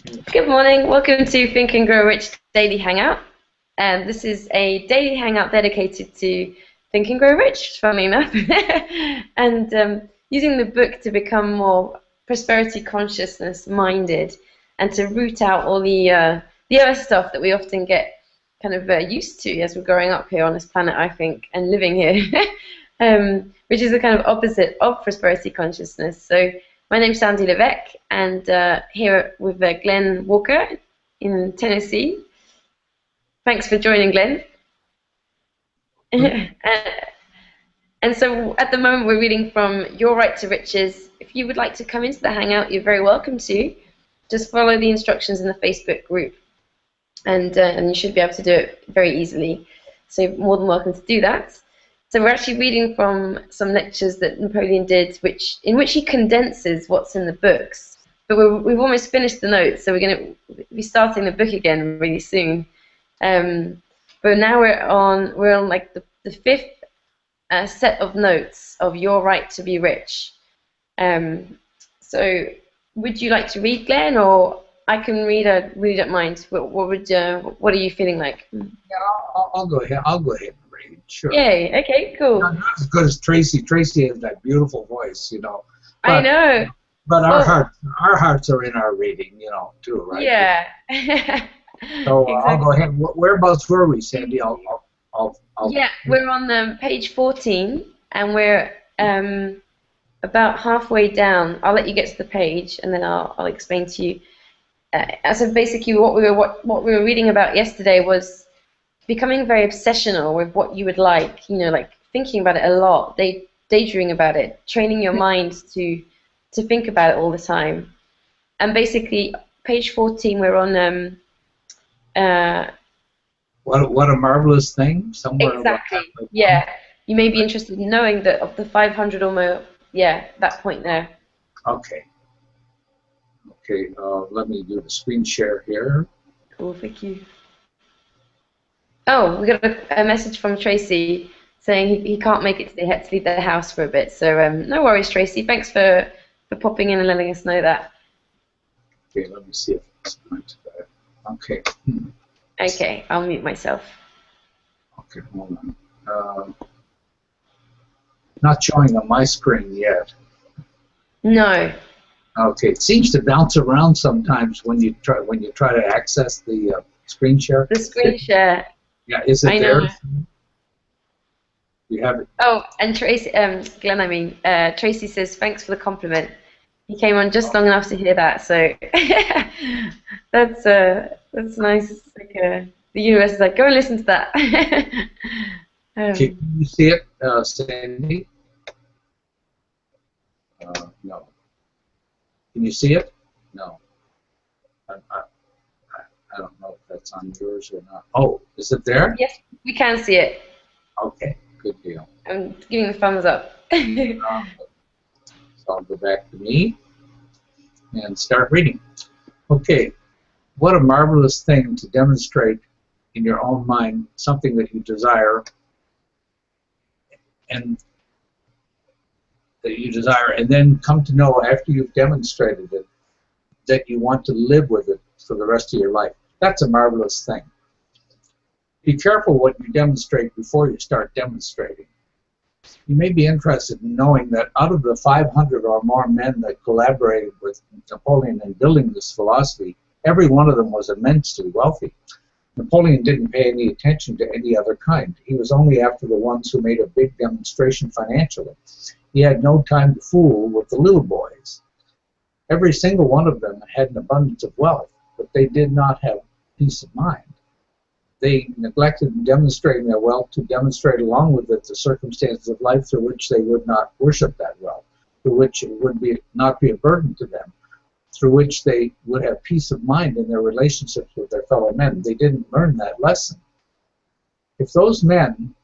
Good morning. Welcome to Think and Grow Rich Daily Hangout. This is a daily hangout dedicated to Think and Grow Rich, funnily enough, and using the book to become more prosperity consciousness minded and to root out all the other stuff that we often get kind of used to as we're growing up here on this planet, I think, and living here, which is the kind of opposite of prosperity consciousness. So my name's Sandy Levesque, and here with Glenn Walker in Tennessee. Thanks for joining, Glenn. And so at the moment we're reading from Your Right to Riches. If you would like to come into the Hangout, you're very welcome to. Just follow the instructions in the Facebook group, and you should be able to do it very easily. So you're more than welcome to do that. So we're actually reading from some lectures that Napoleon did, in which he condenses what's in the books. But we've almost finished the notes, so we're going to be starting the book again really soon. But now we're on like the fifth set of notes of Your Right to Be Rich. So would you like to read, Glenn, or I can read? Read at mind. What are you feeling like? Yeah, I'll go ahead. I'll go ahead and read. Sure. Yay. Okay. Cool. Not as good as Tracy. Tracy has that beautiful voice, you know. I But know. but Well, our hearts are in our reading, you know, too, right? yeah. So I'll go Exactly. ahead. Whereabouts were we, Sandy? I'll. Yeah, we're on page 14, and we're about halfway down. I'll let you get to the page, and then I'll explain to you. So basically, what we were reading about yesterday was becoming very obsessional with what you would like. You know, like thinking about it a lot, daydreaming about it, training your mind to think about it all the time. And basically, page 14, we're on uh, What a marvelous thing. Somewhere about exactly. halfway down. Yeah. You may be interested in knowing that of the 500 or more, yeah, that point there. Okay. Okay. Let me do the screen share here. Cool, thank you. Oh, we got a message from Tracy saying he can't make it today. He had to leave the house for a bit. So no worries, Tracy. Thanks for popping in and letting us know that. Okay. Let me see if it's going to that. Okay. Okay, I'll mute myself. Okay. Hold on. Not showing on my screen yet. No, Okay, it seems to bounce around sometimes when you try to access the screen share. the screen share. Yeah, is it I there? know. You have it. Oh, and Tracy, Glenn, I mean, Tracy says thanks for the compliment. He came on just long enough to hear that, so that's nice. It's like, the universe is like, go and listen to that. Okay, um, can you see it, Sandy? No. Can you see it? No. I don't know if that's on yours or not. Oh, is it there? yes, we can see it. Okay, good deal. I'm giving the thumbs up. Um, so I'll go back to me and start reading. Okay, what a marvelous thing to demonstrate in your own mind something that you desire and and then come to know after you've demonstrated it that you want to live with it for the rest of your life. That's a marvelous thing. Be careful what you demonstrate before you start demonstrating. You may be interested in knowing that out of the 500 or more men that collaborated with Napoleon in building this philosophy, every one of them was immensely wealthy. Napoleon didn't pay any attention to any other kind. He was only after the ones who made a big demonstration financially. He had no time to fool with the little boys. Every single one of them had an abundance of wealth, but they did not have peace of mind. They neglected demonstrating their wealth to demonstrate along with it the circumstances of life through which they would not worship that wealth, through which it would not be a burden to them, through which they would have peace of mind in their relationships with their fellow men. They didn't learn that lesson. If those men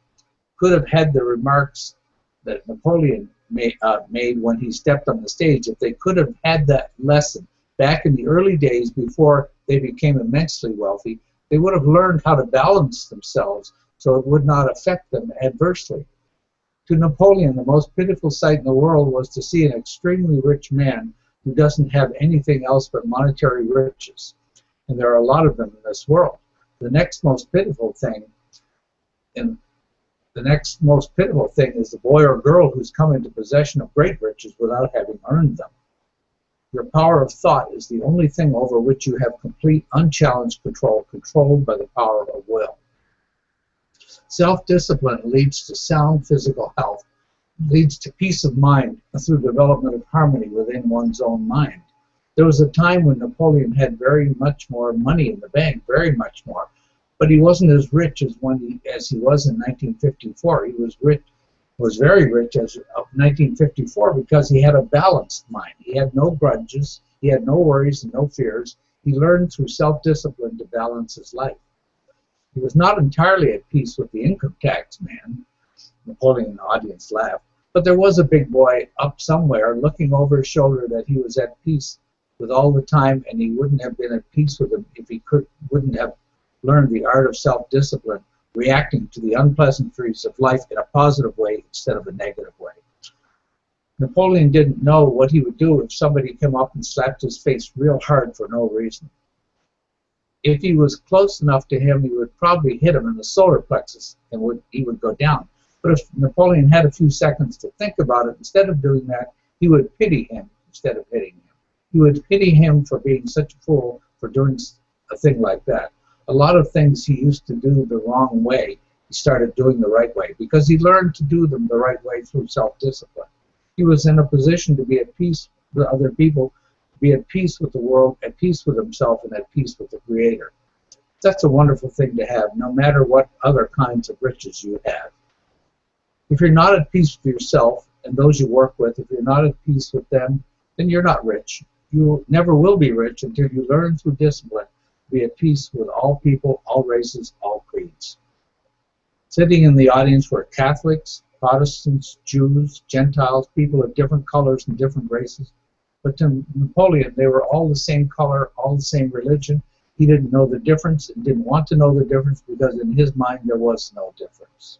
could have had the remarks that Napoleon made when he stepped on the stage, if they could have had that lesson back in the early days before they became immensely wealthy, they would have learned how to balance themselves so it would not affect them adversely. To Napoleon, the most pitiful sight in the world was to see an extremely rich man who doesn't have anything else but monetary riches. And there are a lot of them in this world. The next most pitiful thing, and the next most pitiful thing is the boy or girl who's come into possession of great riches without having earned them. Your power of thought is the only thing over which you have complete, unchallenged control, controlled by the power of will. Self-discipline leads to sound physical health, leads to peace of mind through development of harmony within one's own mind. There was a time when Napoleon had very much more money in the bank, very much more, but he wasn't as rich as he was in 1954. He was very rich as of 1954 because he had a balanced mind. He had no grudges, he had no worries and no fears. He learned through self-discipline to balance his life. He was not entirely at peace with the income tax man. Napoleon and the audience laughed. But there was a big boy up somewhere looking over his shoulder that he was at peace with all the time, and he wouldn't have been at peace with him if he wouldn't have learned the art of self-discipline, reacting to the unpleasantries of life in a positive way instead of a negative way. Napoleon didn't know what he would do if somebody came up and slapped his face real hard for no reason. If he was close enough to him, he would probably hit him in the solar plexus and he would go down. But if Napoleon had a few seconds to think about it, instead of doing that, he would pity him instead of hitting him. He would pity him for being such a fool for doing a thing like that. A lot of things he used to do the wrong way, he started doing the right way because he learned to do them the right way through self-discipline. He was in a position to be at peace with other people, to be at peace with the world, at peace with himself, and at peace with the Creator. That's a wonderful thing to have, no matter what other kinds of riches you have. If you're not at peace with yourself and those you work with, if you're not at peace with them, then you're not rich. You never will be rich until you learn through discipline to be at peace with all people, all races, all creeds. Sitting in the audience were Catholics, Protestants, Jews, Gentiles, people of different colors and different races. But to Napoleon, they were all the same color, all the same religion. He didn't know the difference and didn't want to know the difference because in his mind there was no difference.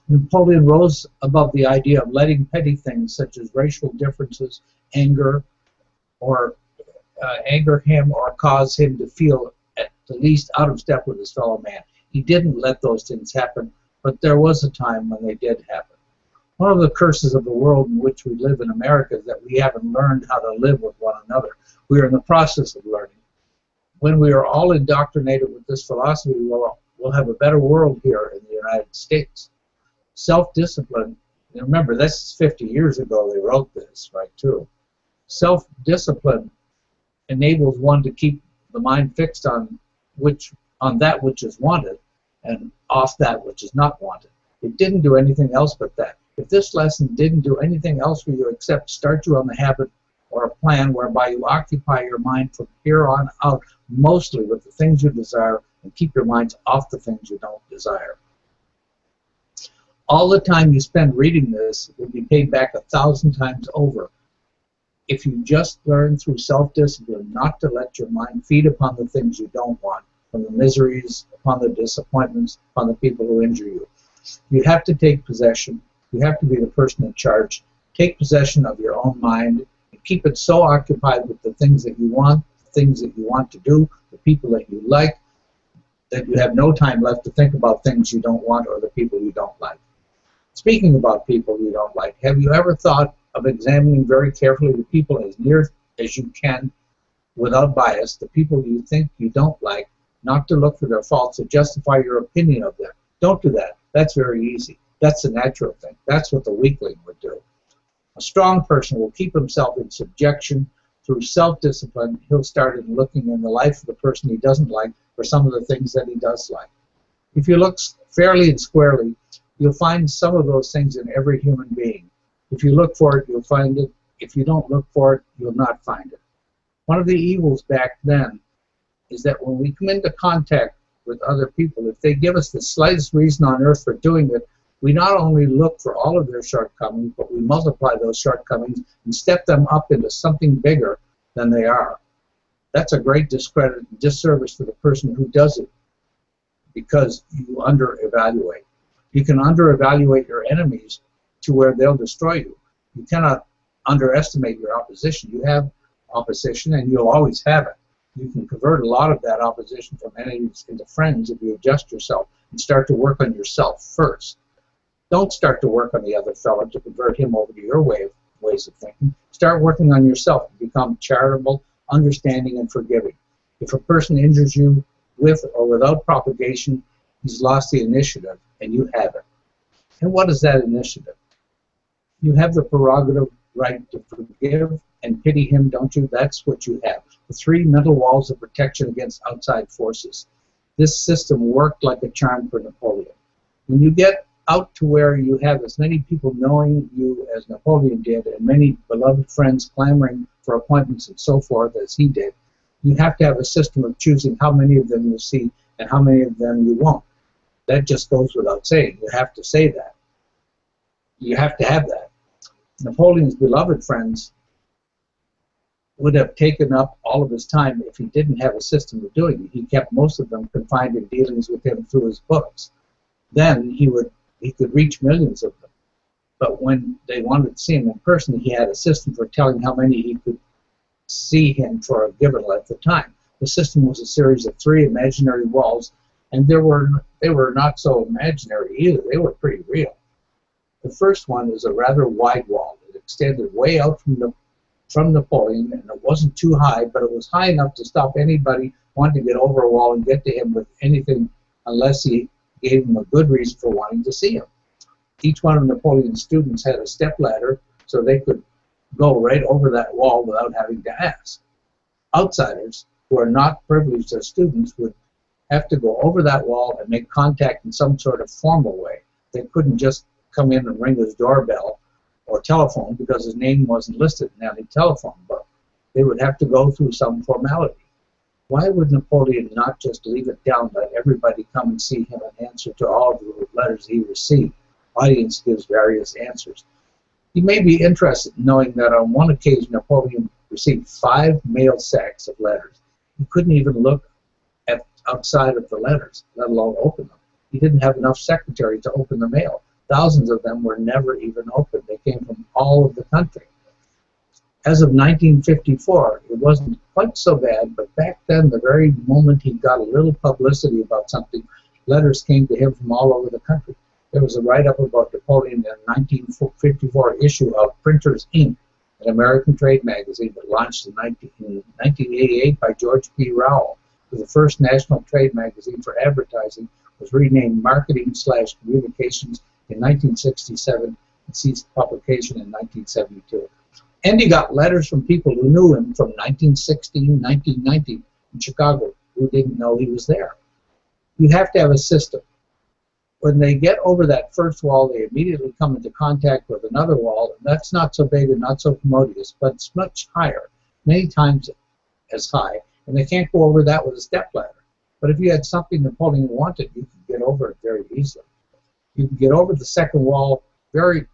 Napoleon rose above the idea of letting petty things such as racial differences anger him or cause him to feel at the least out of step with his fellow man. He didn't let those things happen, but there was a time when they did happen. One of the curses of the world in which we live in America is that we haven't learned how to live with one another. We are in the process of learning. When we are all indoctrinated with this philosophy, we'll have a better world here in the United States. Self-discipline, remember this is 50 years ago they wrote this, right, too. Self-discipline enables one to keep the mind fixed on that which is wanted and off that which is not wanted. It didn't do anything else but that. If this lesson didn't do anything else for you except start you on the habit or a plan whereby you occupy your mind from here on out mostly with the things you desire and keep your minds off the things you don't desire. All the time you spend reading this will be paid back 1,000 times over if you just learn through self-discipline not to let your mind feed upon the things you don't want, from the miseries, upon the disappointments, upon the people who injure you. You have to take possession. You have to be the person in charge. Take possession of your own mind and keep it so occupied with the things that you want, the things that you want to do, the people that you like, that you have no time left to think about things you don't want or the people you don't like. Speaking about people you don't like, have you ever thought of examining very carefully the people as near as you can, without bias, the people you think you don't like, not to look for their faults to justify your opinion of them? Don't do that. That's very easy. That's the natural thing. That's what the weakling would do. A strong person will keep himself in subjection through self-discipline. He'll start looking in the life of the person he doesn't like for some of the things that he does like. If you look fairly and squarely, you'll find some of those things in every human being. If you look for it, you'll find it. If you don't look for it, you'll not find it. One of the evils back then is that when we come into contact with other people, if they give us the slightest reason on earth for doing it, we not only look for all of their shortcomings, but we multiply those shortcomings and step them up into something bigger than they are. That's a great discredit and disservice to the person who does it because you under-evaluate. You can under-evaluate your enemies to where they'll destroy you. You cannot underestimate your opposition. You have opposition, and you'll always have it. You can convert a lot of that opposition from enemies into friends if you adjust yourself and start to work on yourself first. Don't start to work on the other fellow to convert him over to your ways of thinking. Start working on yourself to become charitable, understanding, and forgiving. If a person injures you with or without propagation, he's lost the initiative, and you have it. And what is that initiative? You have the prerogative right to forgive and pity him, don't you? That's what you have. The 3 mental walls of protection against outside forces. This system worked like a charm for Napoleon. When you get out to where you have as many people knowing you as Napoleon did, and many beloved friends clamoring for appointments and so forth as he did, you have to have a system of choosing how many of them you'll see and how many of them you won't. That just goes without saying. You have to say that. You have to have that. Napoleon's beloved friends would have taken up all of his time if he didn't have a system of doing it. He kept most of them confined in dealings with him through his books. Then he could reach millions of them. But when they wanted to see him in person, he had a system for telling how many he could see him for a given length of time. The system was a series of 3 imaginary walls, and they were not so imaginary either. They were pretty real. The first one is a rather wide wall. It extended way out from Napoleon, and it wasn't too high, but it was high enough to stop anybody wanting to get over a wall and get to him with anything unless he gave him a good reason for wanting to see him. Each one of Napoleon's students had a stepladder so they could go right over that wall without having to ask. Outsiders who are not privileged as students would have to go over that wall and make contact in some sort of formal way. They couldn't just come in and ring his doorbell or telephone because his name wasn't listed in any telephone book. They would have to go through some formality. Why would Napoleon not just leave it down, let everybody come and see him and answer to all of the letters he received? Audience gives various answers. You may be interested in knowing that on one occasion Napoleon received 5 mail sacks of letters. He couldn't even look at outside of the letters, let alone open them. He didn't have enough secretaries to open the mail. Thousands of them were never even opened. They came from all of the country. As of 1954, it wasn't quite so bad, but back then, the very moment he got a little publicity about something, letters came to him from all over the country. There was a write-up about Napoleon in a 1954 issue of Printer's Ink, an American trade magazine that launched in 1988 by George P. Rowell. It was the first national trade magazine for advertising, was renamed Marketing/Communications in 1967 and ceased publication in 1972. And he got letters from people who knew him from 1916, 1919 in Chicago who didn't know he was there. You have to have a system. When they get over that first wall, they immediately come into contact with another wall, and that's not so big and not so commodious, but it's much higher, many times as high, and they can't go over that with a stepladder. But if you had something Napoleon wanted, you could get over it very easily. You could get over the second wall very,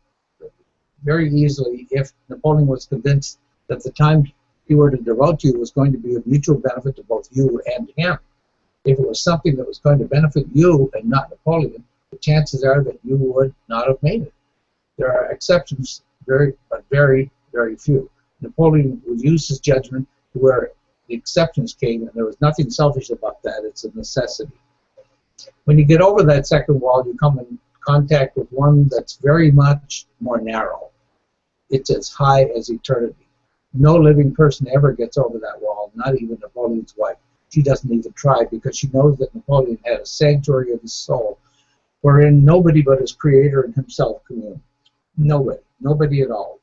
very easily if Napoleon was convinced that the time he were to devote to you was going to be of mutual benefit to both you and him. If it was something that was going to benefit you and not Napoleon, the chances are that you would not have made it. There are exceptions, but very, very few. Napoleon would use his judgment to where the exceptions came, and there was nothing selfish about that. It's a necessity. When you get over that second wall, you come in contact with one that's very much more narrow. It's as high as eternity. No living person ever gets over that wall, not even Napoleon's wife. She doesn't even try because she knows that Napoleon had a sanctuary of his soul wherein nobody but his creator and himself commune. Nobody at all.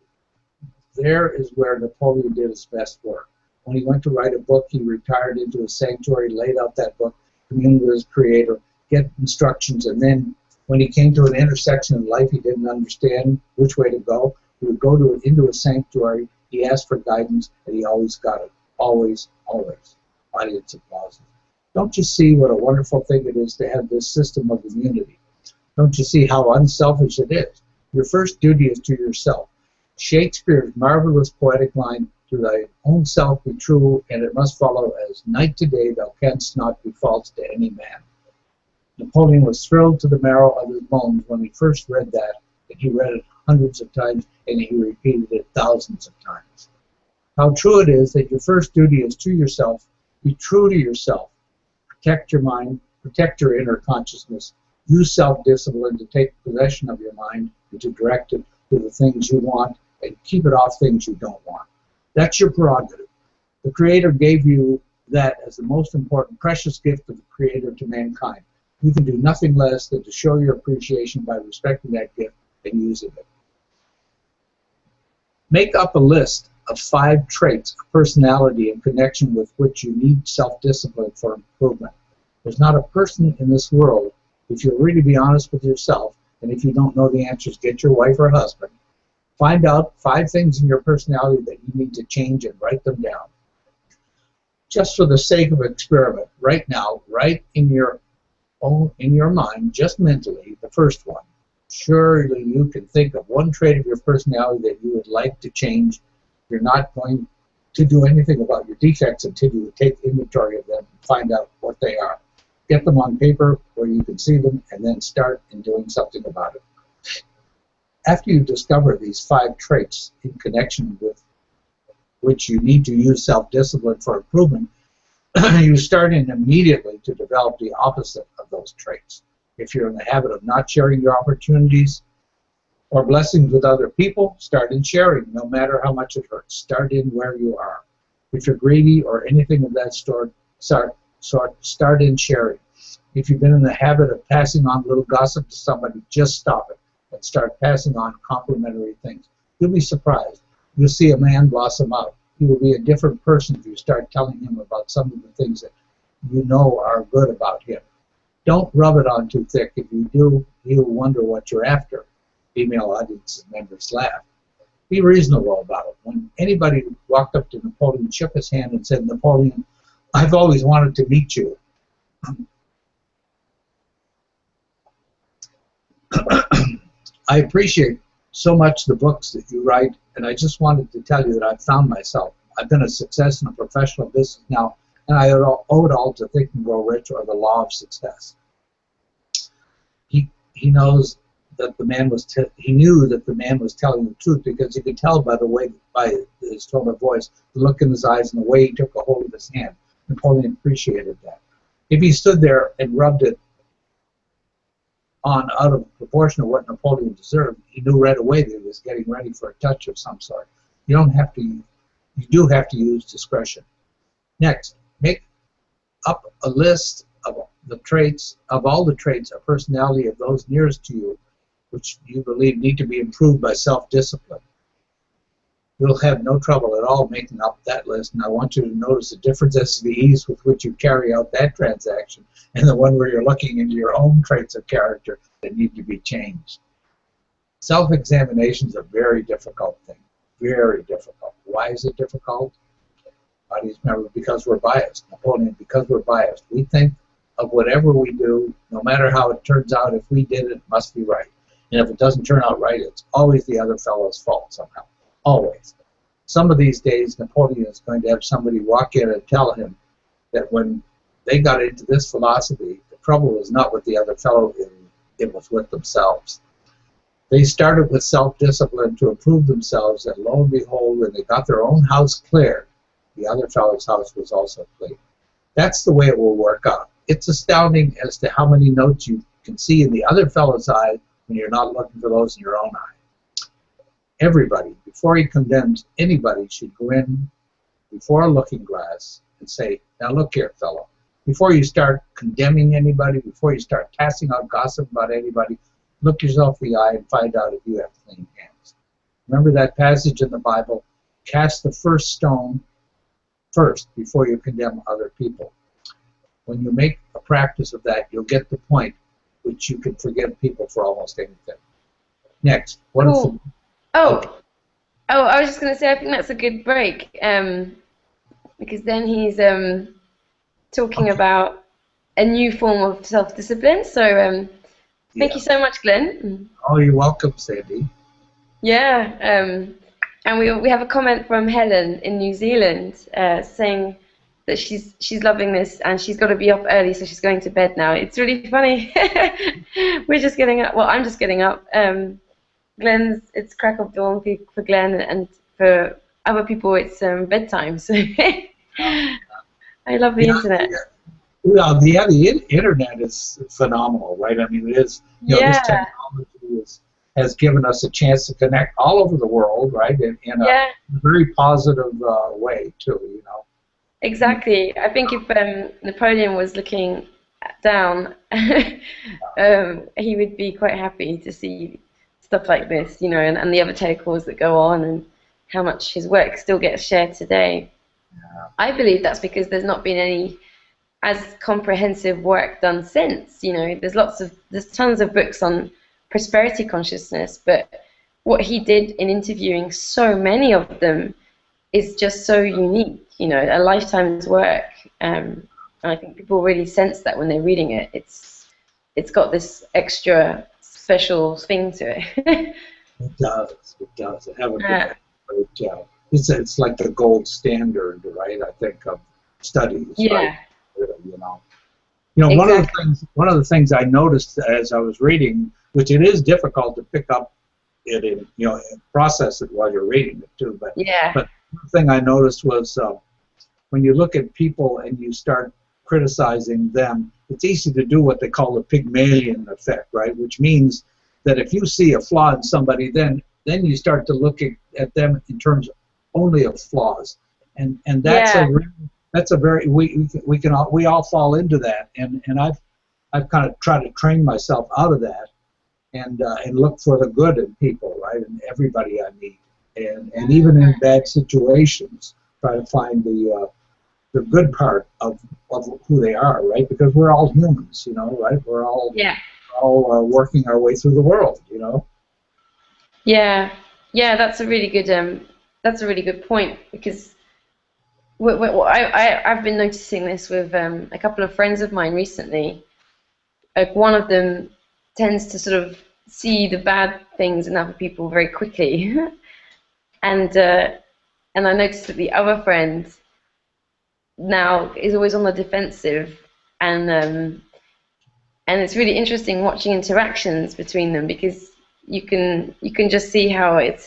There is where Napoleon did his best work. When he went to write a book, he retired into a sanctuary, laid out that book, communed with his creator, get instructions, and then when he came to an intersection in life he didn't understand which way to go, he would go into a sanctuary, he asked for guidance, and he always got it. Always, always. Audience applauses. Don't you see what a wonderful thing it is to have this system of immunity? Don't you see how unselfish it is? Your first duty is to yourself. Shakespeare's marvelous poetic line, "To thy own self be true, and it must follow as night to day, thou canst not be false to any man." Napoleon was thrilled to the marrow of his bones when he first read that, and he read it hundreds of times, and he repeated it thousands of times. How true it is that your first duty is to yourself. Be true to yourself. Protect your mind. Protect your inner consciousness. Use self-discipline to take possession of your mind and to direct it to the things you want, and keep it off things you don't want. That's your prerogative. The Creator gave you that as the most important, precious gift of the Creator to mankind. You can do nothing less than to show your appreciation by respecting that gift and using it. Make up a list of 5 traits of personality in connection with which you need self-discipline for improvement. There's not a person in this world, if you'll really be honest with yourself, and if you don't know the answers, get your wife or husband. Find out 5 things in your personality that you need to change and write them down. Just for the sake of experiment, right now, write in your mind, just mentally, the first one. Surely you can think of one trait of your personality that you would like to change. You're not going to do anything about your defects until you take inventory of them and find out what they are. Get them on paper where you can see them, and then start in doing something about it. After you discover these 5 traits in connection with which you need to use self-discipline for improvement, you start in immediately to develop the opposite of those traits. If you're in the habit of not sharing your opportunities or blessings with other people, start in sharing, no matter how much it hurts. Start in where you are. If you're greedy or anything of that sort, start in sharing. If you've been in the habit of passing on little gossip to somebody, just stop it and start passing on complimentary things. You'll be surprised. You'll see a man blossom out. He will be a different person if you start telling him about some of the things that you know are good about him. Don't rub it on too thick. If you do, he'll wonder what you're after. Female audience members laugh. Be reasonable about it. When anybody walked up to Napoleon, shook his hand and said, "Napoleon, I've always wanted to meet you." I appreciate so much the books that you write, and I just wanted to tell you that I've found myself. I've been a success in a professional business now, and I owe it all to Think and Grow Rich, or the law of success. He knows that the man was he knew that the man was telling the truth, because you could tell by his tone of voice, the look in his eyes, and the way he took a hold of his hand. Napoleon appreciated that. If he stood there and rubbed it on out of proportion of what Napoleon deserved, he knew right away that he was getting ready for a touch of some sort. You do have to use discretion. Next, make up a list of all the traits of personality of those nearest to you, which you believe need to be improved by self-discipline. You'll have no trouble at all making up that list, and I want you to notice the difference as to the ease with which you carry out that transaction and the one where you're looking into your own traits of character that need to be changed. Self-examination is a very difficult thing, very difficult. Why is it difficult? Audience members, because we're biased. Napoleon, because we're biased. We think of whatever we do, no matter how it turns out, if we did it, it must be right. And if it doesn't turn out right, it's always the other fellow's fault somehow. Always. Some of these days, Napoleon is going to have somebody walk in and tell him that when they got into this philosophy, the trouble was not with the other fellow, it was with themselves. They started with self-discipline to improve themselves, and lo and behold, when they got their own house cleared, the other fellow's house was also clean. That's the way it will work out. It's astounding as to how many notes you can see in the other fellow's eye when you're not looking for those in your own eye. Everybody, before he condemns anybody, should go in before a looking glass and say, "Now look here, fellow. Before you start condemning anybody, before you start passing out gossip about anybody, look yourself in the eye and find out if you have clean hands." Remember that passage in the Bible, cast the first stone first before you condemn other people. When you make a practice of that, you'll get the point which you can forgive people for almost anything. Next, what is the... I was just going to say, I think that's a good break, because then he's talking about a new form of self-discipline. So thank you so much, Glenn. Oh, you're welcome, Sandy. Yeah, and we have a comment from Helen in New Zealand saying that she's loving this, and she's got to be up early, so she's going to bed now. It's really funny. We're just getting up. Well, I'm just getting up. It's crack of dawn for Glenn, and for other people it's bedtime. So I love the Yeah, internet. the internet is phenomenal, right? I mean, it is, this Yeah, technology has given us a chance to connect all over the world, right? In a yeah, very positive way, too. exactly. I think if Napoleon was looking down, he would be quite happy to see stuff like this, and the other tale that go on, and how much his work still gets shared today. I believe that's because there's not been any as comprehensive work done since. There's tons of books on prosperity consciousness, but what he did in interviewing so many of them is just so unique, a lifetime's work. And I think people really sense that when they're reading it. It's got this extra special thing to it. It does. It does. It have a uh, great. It's like the gold standard, right? I think of studies, right? yeah, Really, exactly. one of the things I noticed as I was reading, which it is difficult to pick up it in, and process it while you're reading it too. But Yeah, one thing I noticed was when you look at people and you start criticizing them, it's easy to do what they call the Pygmalion effect, right? Which means that if you see a flaw in somebody, then you start to look at them in terms only of flaws, and yeah, that's a very we all fall into that, and I've kind of tried to train myself out of that, and look for the good in people, right, and everybody I meet, and even in bad situations, try to find the good part of who they are, right? Because we're all humans, right? yeah, We're all working our way through the world. yeah, yeah. That's a really good point because I've been noticing this with a couple of friends of mine recently. Like one of them tends to sort of see the bad things in other people very quickly, and uh, and I noticed that the other friend now is always on the defensive, and and it's really interesting watching interactions between them because you can just see how it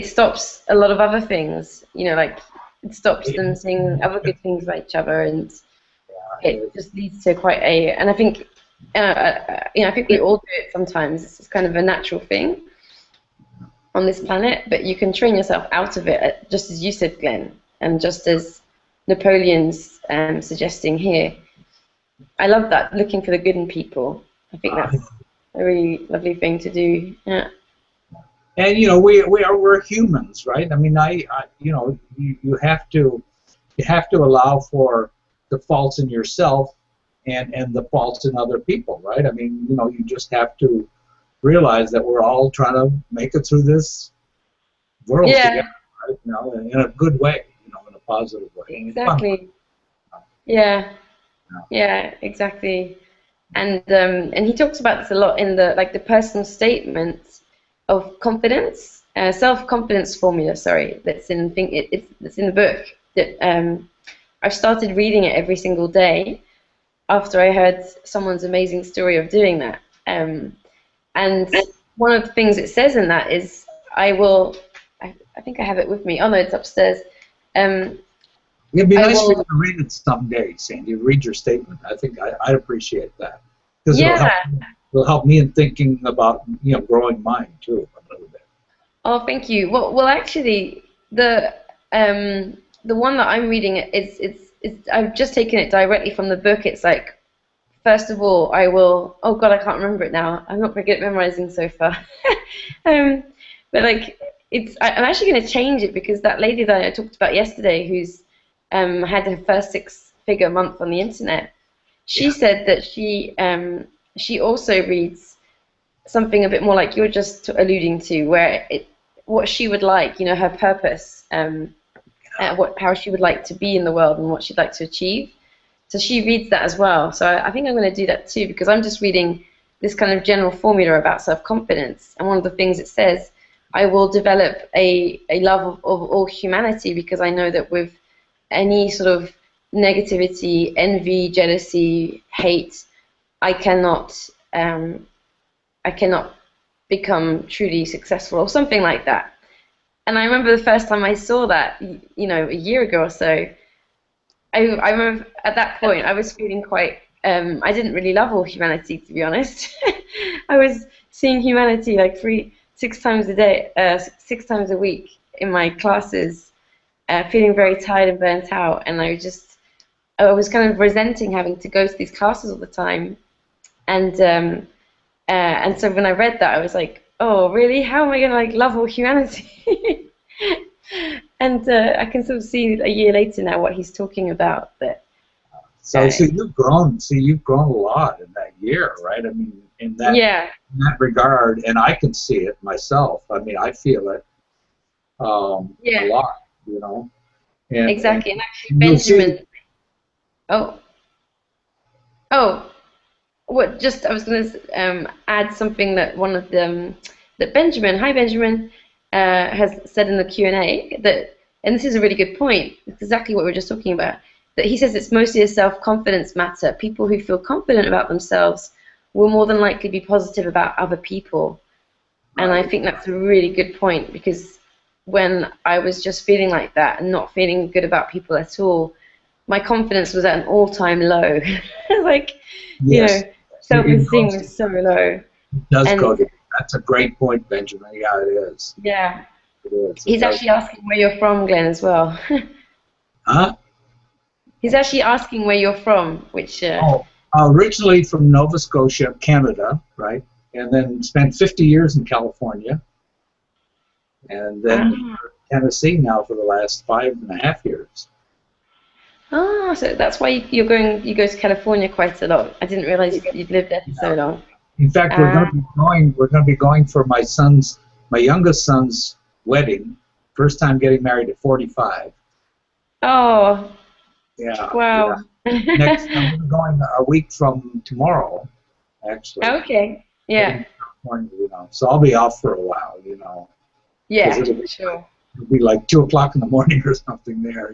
stops a lot of other things, like it stops them saying other good things about each other, and it just leads to quite a, and I think we all do it sometimes. It's just kind of a natural thing on this planet, but you can train yourself out of it, just as you said, Glenn, and just as Napoleon's suggesting here. I love that, looking for the good in people. I think Uh, that's a really lovely thing to do. Yeah. and we're humans, right? I mean, you have to allow for the faults in yourself and the faults in other people, right? I mean, you just have to realize that we're all trying to make it through this world Yeah, together, right? In a good way, in a positive way, in a fun way. exactly. Yeah, yeah, exactly. And he talks about this a lot in the personal statement of confidence, self-confidence formula. Sorry, that's in the book that I've started reading it every single day after I heard someone's amazing story of doing that. And one of the things it says in that is, I will. I think I have it with me. Oh no, it's upstairs. Um, It'd be I nice for you will. to read it someday, Sandy. Read your statement. I think I'd appreciate that because Yeah. it'll help me in thinking about growing mine too a little bit. Oh, thank you. Well, actually, the one that I'm reading it's I've just taken it directly from the book. It's like, first of all, I will. Oh God, I can't remember it now. I'm not very good at memorizing so far. um, but like, I'm actually going to change it because that lady that I talked about yesterday, who's had her first six-figure month on the internet, she Yeah. said that she also reads something a bit more like you're just alluding to, where what she would like, her purpose, how she would like to be in the world and what she'd like to achieve. So she reads that as well. So I think I'm going to do that too because I'm just reading this kind of general formula about self-confidence. And one of the things it says, I will develop a love of all humanity because I know that with any sort of negativity, envy, jealousy, hate, I cannot, I cannot become truly successful or something like that. And I remember the first time I saw that, a year ago or so, I remember at that point I was feeling quite, I didn't really love all humanity, to be honest. I was seeing humanity like six times a day, 6 times a week in my classes, feeling very tired and burnt out. And I was kind of resenting having to go to these classes all the time. And so when I read that, I was like, oh, really? How am I going to like love all humanity? And I can sort of see a year later now what he's talking about. That So see, you've grown. See, you've grown a lot in that year, right? I mean, yeah, in that regard, and I can see it myself. I mean, I feel it a yeah, lot, you know. And exactly. And actually, you'll see. Benjamin. Oh, oh, what? Just I was going to add something that one of them that Benjamin, hi Benjamin, has said in the Q&A that, and this is a really good point. It's exactly what we were just talking about. That he says it's mostly a self-confidence matter. People who feel confident about themselves will more than likely be positive about other people. And I Right. think that's a really good point because when I was just feeling like that and not feeling good about people at all, my confidence was at an all-time low. Like, you know, Yes. It self-esteem goes. was so low. It does go And to. That's a great point, Benjamin. Yeah, it is. yeah, It is. It he's does. actually asking where you're from, Glenn, as well. Huh? He's actually asking where you're from, which, Oh, originally from Nova Scotia, Canada, right? And then spent 50 years in California, and then ah, Tennessee now for the last 5.5 years. so that's why you go to California quite a lot. I didn't realize you'd lived there for so Yeah. long. In fact, we're going Ah, to be going. We're going to be going for my youngest son's wedding. First time getting married at 45. oh, Yeah, yeah. wow. Next, I'm going a week from tomorrow, actually, Okay, heading yeah, to California. So I'll be off for a while, because yeah, sure. it'll be like 2 o'clock in the morning or something there.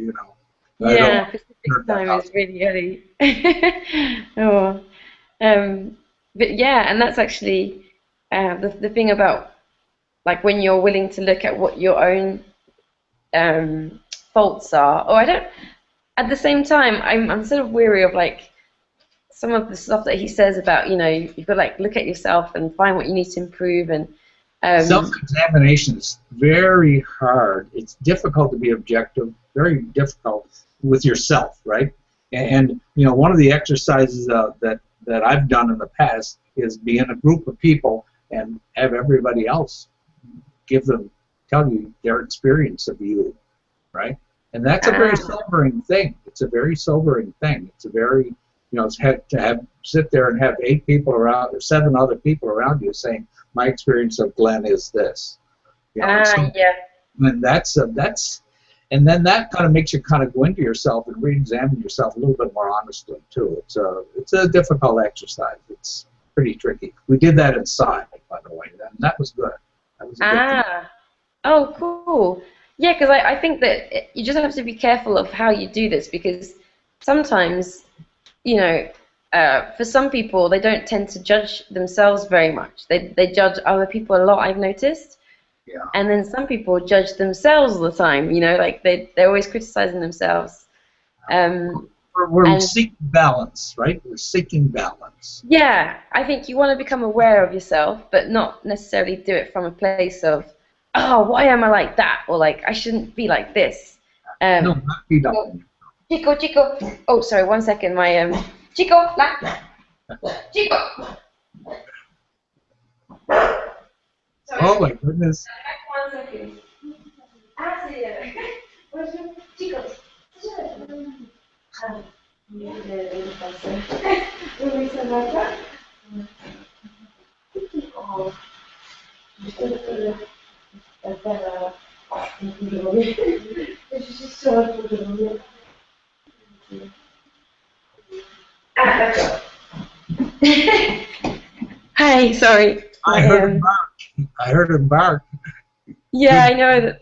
I don't Yeah, want to Pacific turn that time out. is really early. Oh, um, but yeah, and that's actually the thing about like when you're willing to look at what your own um, faults are. Or I don't. At the same time, I'm sort of weary of like some of the stuff that he says about you've got to like look at yourself and find what you need to improve and um, Self-examination is very hard. It's difficult to be objective, very difficult with yourself, right? And one of the exercises that I've done in the past is be in a group of people and have everybody else tell you their experience of you, right? And that's a very ah, sobering thing. It's a very sobering thing. It's a very, to have sit there and have 8 people around or 7 other people around you saying, my experience of Glenn is this. And so yeah. and and then that kind of makes you kind of go into yourself and re-examine yourself a little bit more honestly too. It's a difficult exercise. It's pretty tricky. We did that inside, by the way, and that was good. That was a good thing. Ah, oh, cool. Yeah, because I think that you just have to be careful of how you do this because sometimes, you know, for some people, they don't tend to judge themselves very much. They judge other people a lot, I've noticed. Yeah. And then some people judge themselves all the time, like they're always criticizing themselves. Um, We're and seeking balance, right? We're seeking balance. yeah, I think you want to become aware of yourself, but not necessarily do it from a place of, oh, why am I like that? Or like, I shouldn't be like this. No, Um, not beat up Chico, on you. Chico. Oh, sorry, one second. Chico, la, Chico. Sorry, Oh my goodness. one second. Ah, sí, where's your Chico? Ah, ¿qué pasa? ¿Me hizo nada? Oh, Hi, sorry. I heard him bark. I heard him bark. Yeah, Good, I know that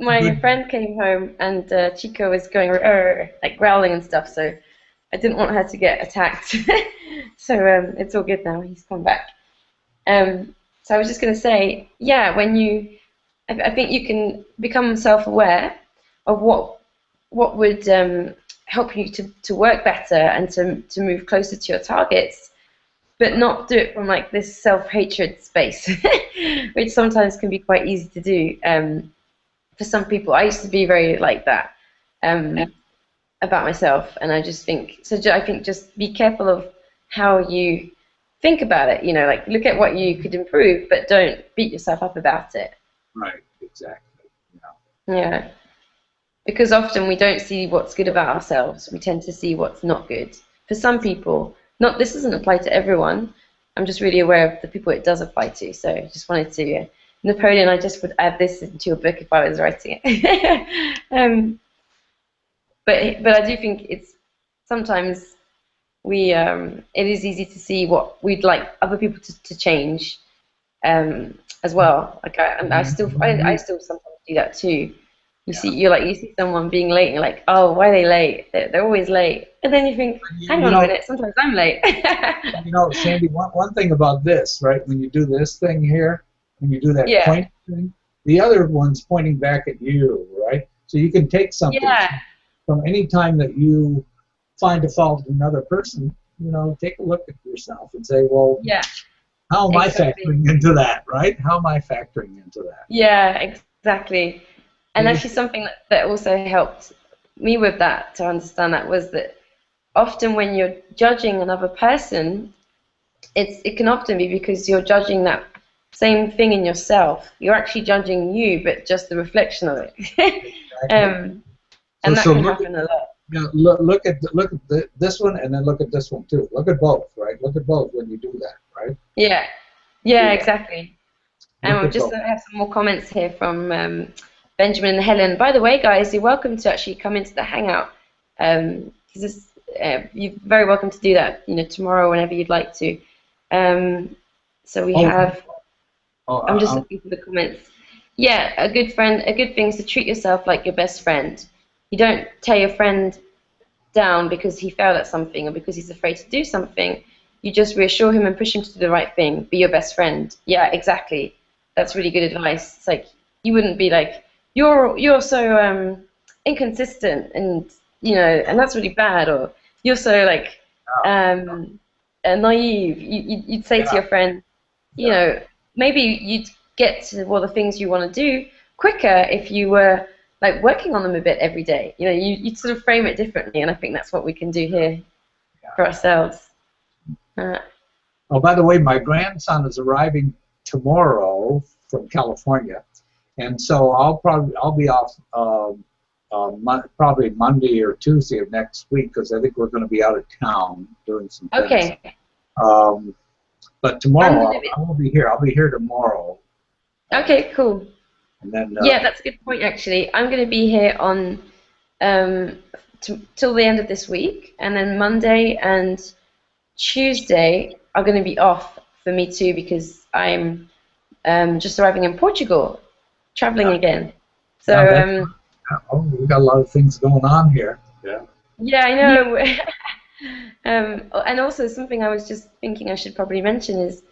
my good. friend came home and Chico was going like growling and stuff, so I didn't want her to get attacked. So it's all good now. He's come back. Um, So I was just going to say, yeah, I think you can become self-aware of what would help you to work better and to move closer to your targets, but not do it from like this self-hatred space, which sometimes can be quite easy to do. For some people, I used to be very like that um, about myself, and I just think so. I think just be careful of how you think about it. You know, like look at what you could improve, but don't beat yourself up about it. Right. Exactly. Yeah. Yeah, because often we don't see what's good about ourselves. We tend to see what's not good. For some people, not this doesn't apply to everyone. I'm just really aware of the people it does apply to. So I just wanted to, Napoleon, I just would add this into your book if I was writing it. But I do think it's sometimes it is easy to see what we'd like other people to change as well. Like I still sometimes do that too. Yeah. You see someone being late and you're like, oh, why are they late? They're always late. And then you think, hang You on a know, minute, sometimes I'm late. Sandy, one thing about this, right? When you do this thing here, when you do that Yeah, point thing, the other one's pointing back at you, right? So you can take something yeah, from any time that you find a fault in another person, take a look at yourself and say, well, yeah, how am I exactly. factoring into that, right? How am I factoring into that? Yeah, exactly. And It- actually something that also helped me with that to understand that was that often when you're judging another person, it can often be because you're judging that same thing in yourself. You're actually judging you, but just the reflection of it. exactly. um, So, and that so can look happen a lot. look at this one, and then look at this one too. Look at both, right? Look at both when you do that, right? Yeah, Do yeah, that. exactly. And Look we've at just both. have some more comments here from Benjamin and Helen. By the way, guys, you're welcome to actually come into the Hangout. You're very welcome to do that, tomorrow whenever you'd like to. Um, so we Oh, have. oh, I'm just looking for the comments. Yeah, a good thing is to treat yourself like your best friend. You don't tear your friend down because he failed at something or because he's afraid to do something. You just reassure him and push him to do the right thing. Be your best friend. Yeah, exactly. That's really good advice. It's like you wouldn't be like you're so inconsistent and and that's really bad, or you're so like um naive. You'd say to yeah, your friend, you yeah. know, maybe you'd get to the things you want to do quicker if you were like working on them a bit every day. You'd sort of frame it differently, and I think that's what we can do here for ourselves. Uh, Oh, by the way, my grandson is arriving tomorrow from California, and so I'll be off probably Monday or Tuesday of next week because I think we're going to be out of town doing some things. okay, Um, but I'm tomorrow gonna be I won't be here. I'll be here tomorrow, okay. Cool. and then Yeah, that's a good point. Actually, I'm gonna be here on till the end of this week, and then Monday and Tuesday are going to be off for me too because I'm just arriving in Portugal, traveling yeah, again. So yeah, that's oh, we got a lot of things going on here. Yeah. yeah, I know. And also something I was just thinking I should probably mention is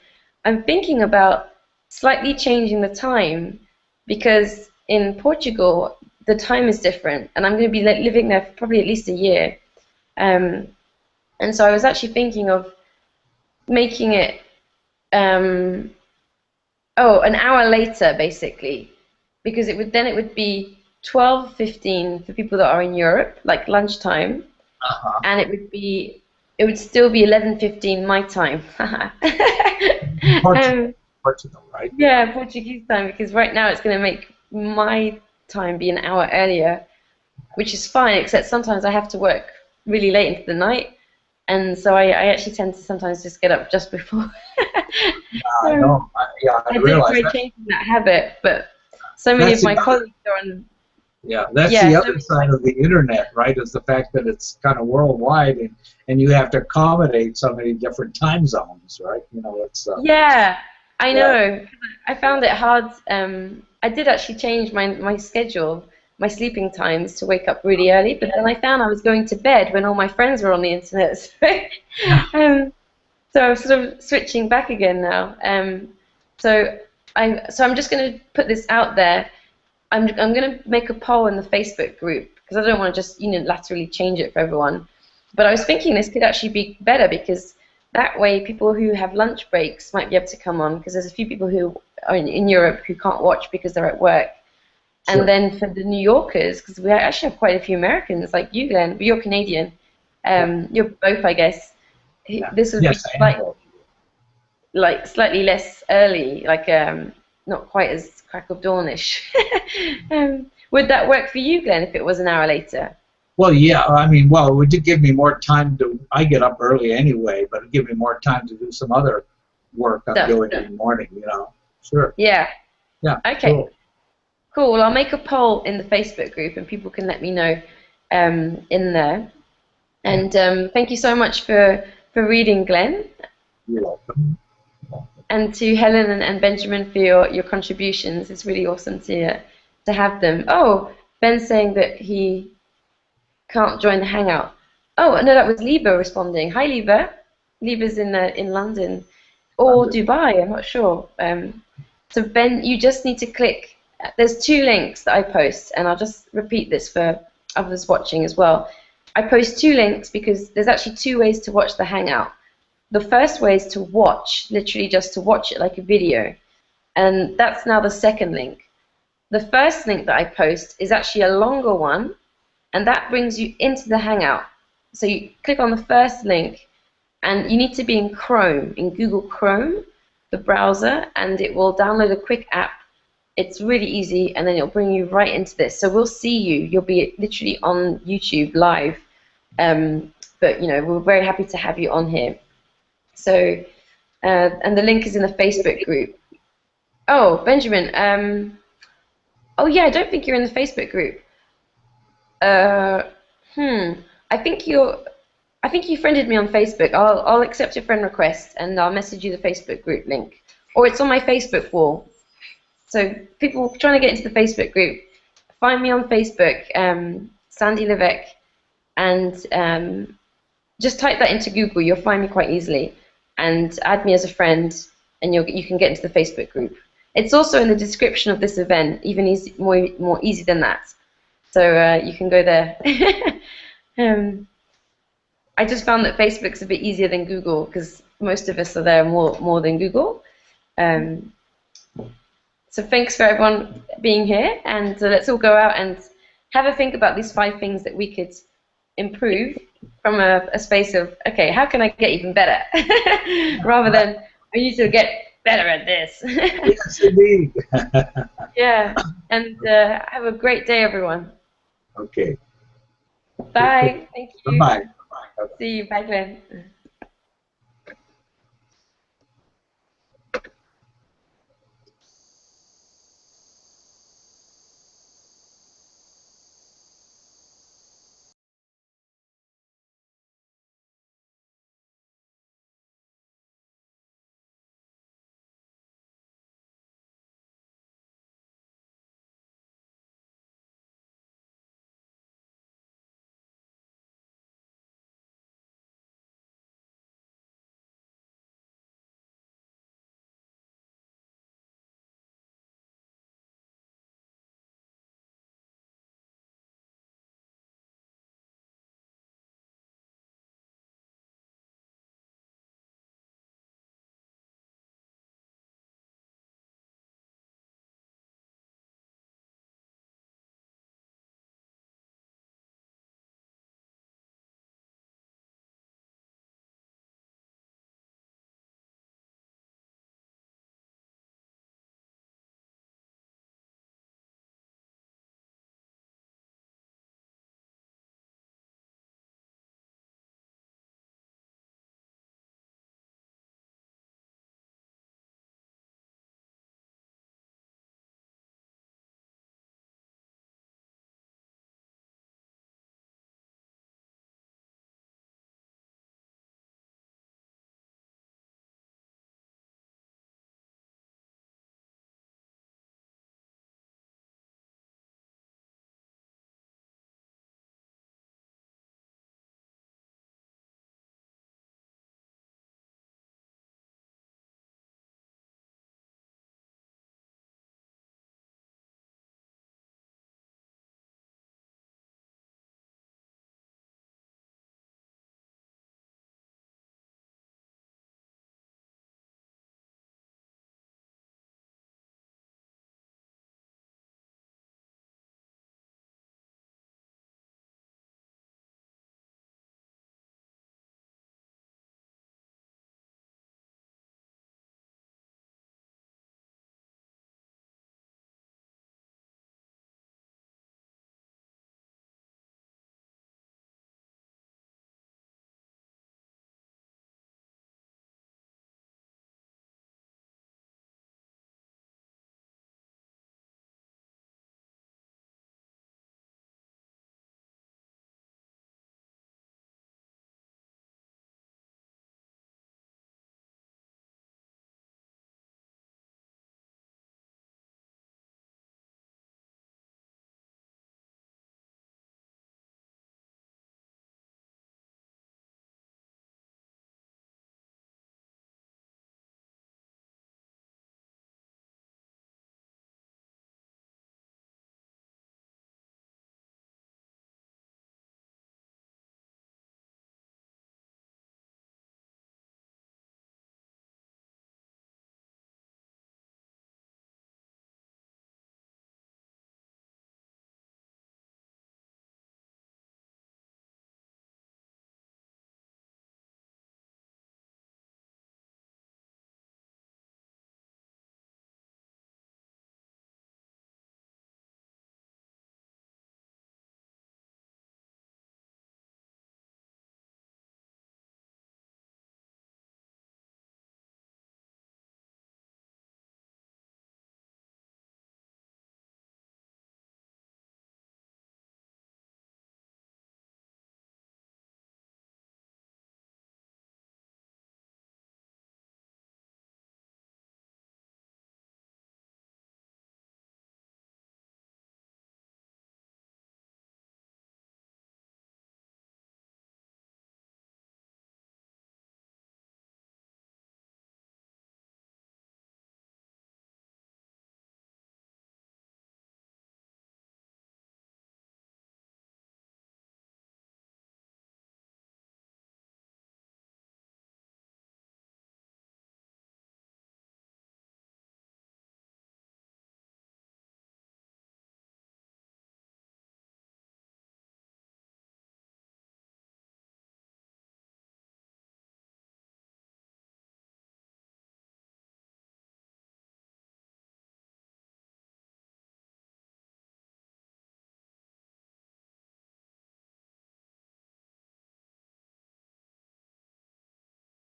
I'm thinking about slightly changing the time because in Portugal the time is different, and I'm going to be living there for probably at least a year. Um, and so I was actually thinking of making it um, an hour later basically, because it would be 12:15 for people that are in Europe, like lunchtime, Uh-huh. and it would still be 11:15 my time. Portugal, um, Portugal, right? Yeah. yeah, Portuguese time, because right now it's going to make my time be an hour earlier, which is fine, except sometimes I have to work really late into the night, and so I actually tend to sometimes just get up just before. Yeah, I um, know. Yeah, I I did realize try that. changing that habit, but so many That's of the my other. colleagues are on. Yeah, that's Yeah, the so other side of the internet, right? Is the fact that it's kind of worldwide, and you have to accommodate so many different time zones, right? It's yeah, I yeah, know. I found it hard. I did actually change my schedule, my sleeping times to wake up really early, but then I found I was going to bed when all my friends were on the internet. yeah, um, so I'm sort of switching back again now. I'm just going to put this out there. I'm going to make a poll in the Facebook group because I don't want to just unilaterally change it for everyone. But I was thinking this could actually be better because that way people who have lunch breaks might be able to come on because there's a few people who are in Europe who can't watch because they're at work. Sure. And then for the New Yorkers, because we actually have quite a few Americans like you, Glenn, but you're Canadian. You're both, I guess. Yeah. This would Yes, be slightly less early, not quite as crack of dawnish. Would that work for you, Glenn, if it was an hour later? Well, yeah. I mean, well, it would give me more time to. I get up early anyway, but it'd give me more time to do some other work I'm doing in the morning. Sure. Yeah. Yeah. Okay. Cool. Well, I'll make a poll in the Facebook group, and people can let me know in there. And thank you so much for reading, Glenn. You're welcome. And to Helen and Benjamin for your contributions. It's really awesome to have them. Oh, Ben's saying that he can't join the Hangout. Oh, no, that was Liba responding. Hi, Liba. Liba's in London or Dubai. I'm not sure. So Ben, you just need to click. There's 2 links that I post, and I'll just repeat this for others watching as well. I post 2 links because there's actually 2 ways to watch the Hangout. The first way is to watch, literally just to watch it like a video, and that's now the second link. The first link that I post is actually a longer one, and that brings you into the Hangout. So you click on the first link, and you need to be in Chrome, in Google Chrome, the browser, and it will download a quick app. It's really easy, and then it'll bring you right into this. So we'll see you. You'll be literally on YouTube live, but we're very happy to have you on here. So, and the link is in the Facebook group. Oh, Benjamin. Oh yeah, I don't think you're in the Facebook group. I think you friended me on Facebook. I'll accept your friend request and I'll message you the Facebook group link, or it's on my Facebook wall. So people trying to get into the Facebook group, find me on Facebook, Sandy Levesque, and just type that into Google. You'll find me quite easily, and add me as a friend, and you can get into the Facebook group. It's also in the description of this event, even more easy than that. So you can go there. I just found that Facebook's a bit easier than Google because most of us are there more than Google. So thanks for everyone being here, and let's all go out and have a think about these 5 things that we could improve from a space of, okay, how can I get even better? Rather than, I need to get better at this. Yes, indeed. Yeah, and have a great day, everyone. Okay. Bye. Thank you. Bye-bye. See you. Bye, Glenn.